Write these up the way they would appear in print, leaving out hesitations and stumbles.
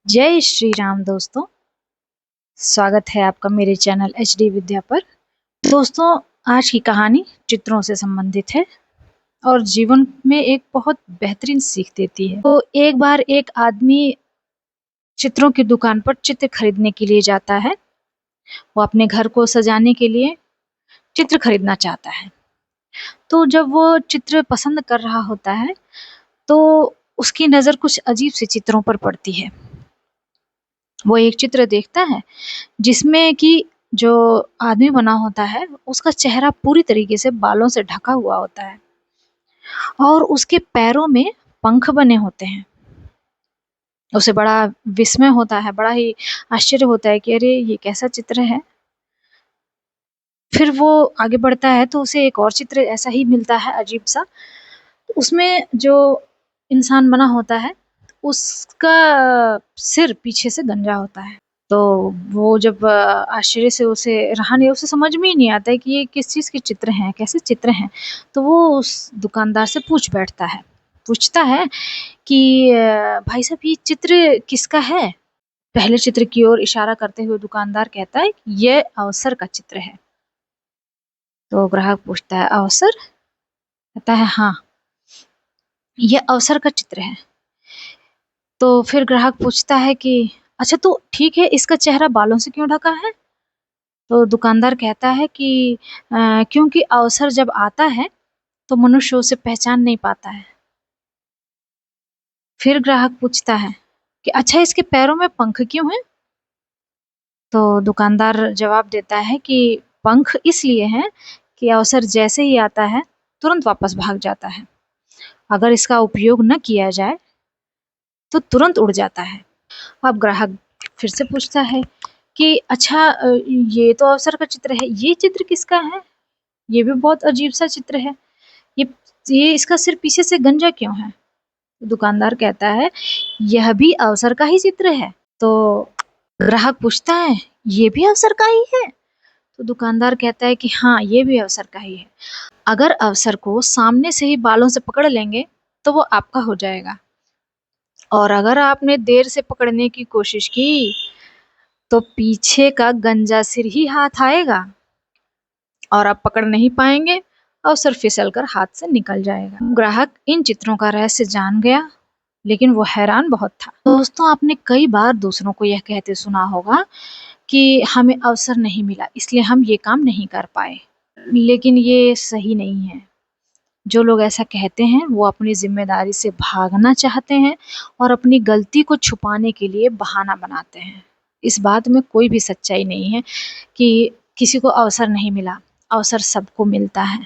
जय श्री राम दोस्तों। स्वागत है आपका मेरे चैनल HD विद्या पर। दोस्तों, आज की कहानी चित्रों से संबंधित है और जीवन में एक बहुत बेहतरीन सीख देती है। तो एक बार एक आदमी चित्रों की दुकान पर चित्र खरीदने के लिए जाता है। वो अपने घर को सजाने के लिए चित्र खरीदना चाहता है। तो जब वो चित्र पसंद कर रहा होता है तो उसकी नज़र कुछ अजीब से चित्रों पर पड़ती है। वो एक चित्र देखता है जिसमें कि जो आदमी बना होता है उसका चेहरा पूरी तरीके से बालों से ढका हुआ होता है और उसके पैरों में पंख बने होते हैं। उसे बड़ा विस्मय होता है, बड़ा ही आश्चर्य होता है कि अरे ये कैसा चित्र है। फिर वो आगे बढ़ता है तो उसे एक और चित्र ऐसा ही मिलता है अजीब सा। उसमें जो इंसान बना होता है उसका सिर पीछे से गंजा होता है। तो वो जब आश्चर्य से उसे रहा नहीं, उसे समझ में ही नहीं आता है कि ये किस चीज़ के चित्र हैं, कैसे चित्र हैं। तो वो उस दुकानदार से पूछता है कि भाई साहब ये चित्र किसका है? पहले चित्र की ओर इशारा करते हुए दुकानदार कहता है कि ये अवसर का चित्र है। तो ग्राहक पूछता है अवसर? कहता है हाँ, ये अवसर का चित्र है। तो फिर ग्राहक पूछता है कि अच्छा तो ठीक है, इसका चेहरा बालों से क्यों ढका है? तो दुकानदार कहता है कि क्योंकि अवसर जब आता है तो मनुष्य उसे पहचान नहीं पाता है। फिर ग्राहक पूछता है कि अच्छा इसके पैरों में पंख क्यों हैं? तो दुकानदार जवाब देता है कि पंख इसलिए हैं कि अवसर जैसे ही आता है तुरंत वापस भाग जाता है। अगर इसका उपयोग न किया जाए तो तुरंत उड़ जाता है। अब ग्राहक फिर से पूछता है कि अच्छा ये तो अवसर का चित्र है, ये चित्र किसका है? ये भी बहुत अजीब सा चित्र है। ये ये इसका सिर पीछे से गंजा क्यों है? दुकानदार कहता है यह भी अवसर का ही चित्र है। तो ग्राहक पूछता है ये भी अवसर का ही है? तो दुकानदार कहता है कि हाँ, ये भी अवसर का ही है। अगर अवसर को सामने से ही बालों से पकड़ लेंगे तो वो आपका हो जाएगा, और अगर आपने देर से पकड़ने की कोशिश की तो पीछे का गंजा सिर ही हाथ आएगा और आप पकड़ नहीं पाएंगे, अवसर फिसल कर हाथ से निकल जाएगा। ग्राहक इन चित्रों का रहस्य जान गया, लेकिन वो हैरान बहुत था। दोस्तों, आपने कई बार दूसरों को यह कहते सुना होगा कि हमें अवसर नहीं मिला इसलिए हम ये काम नहीं कर पाए, लेकिन ये सही नहीं है। जो लोग ऐसा कहते हैं वो अपनी जिम्मेदारी से भागना चाहते हैं और अपनी गलती को छुपाने के लिए बहाना बनाते हैं। इस बात में कोई भी सच्चाई नहीं है कि किसी को अवसर नहीं मिला। अवसर सबको मिलता है।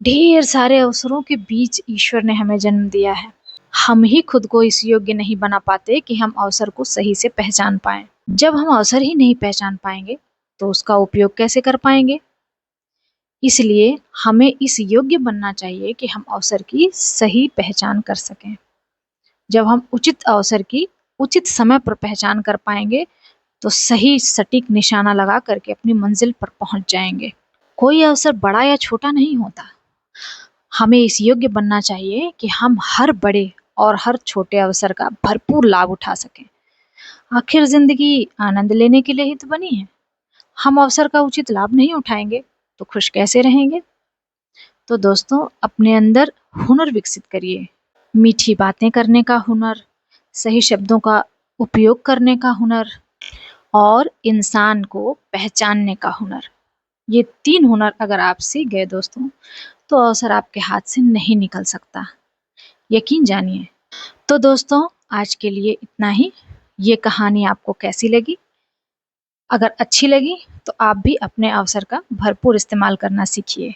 ढेर सारे अवसरों के बीच ईश्वर ने हमें जन्म दिया है। हम ही खुद को इस योग्य नहीं बना पाते कि हम अवसर को सही से पहचान पाएं। जब हम अवसर ही नहीं पहचान पाएंगे तो उसका उपयोग कैसे कर पाएंगे? इसलिए हमें इस योग्य बनना चाहिए कि हम अवसर की सही पहचान कर सकें। जब हम उचित अवसर की उचित समय पर पहचान कर पाएंगे तो सही सटीक निशाना लगा करके अपनी मंजिल पर पहुंच जाएंगे। कोई अवसर बड़ा या छोटा नहीं होता। हमें इस योग्य बनना चाहिए कि हम हर बड़े और हर छोटे अवसर का भरपूर लाभ उठा सकें। आखिर जिंदगी आनंद लेने के लिए ही तो बनी है। हम अवसर का उचित लाभ नहीं उठाएंगे तो खुश कैसे रहेंगे? तो दोस्तों, अपने अंदर हुनर विकसित करिए। मीठी बातें करने का हुनर, सही शब्दों का उपयोग करने का हुनर और इंसान को पहचानने का हुनर। ये 3 हुनर अगर आप सीख गए दोस्तों तो अवसर आपके हाथ से नहीं निकल सकता, यकीन जानिए। तो दोस्तों, आज के लिए इतना ही। ये कहानी आपको कैसी लगी? अगर अच्छी लगी तो आप भी अपने अवसर का भरपूर इस्तेमाल करना सीखिए।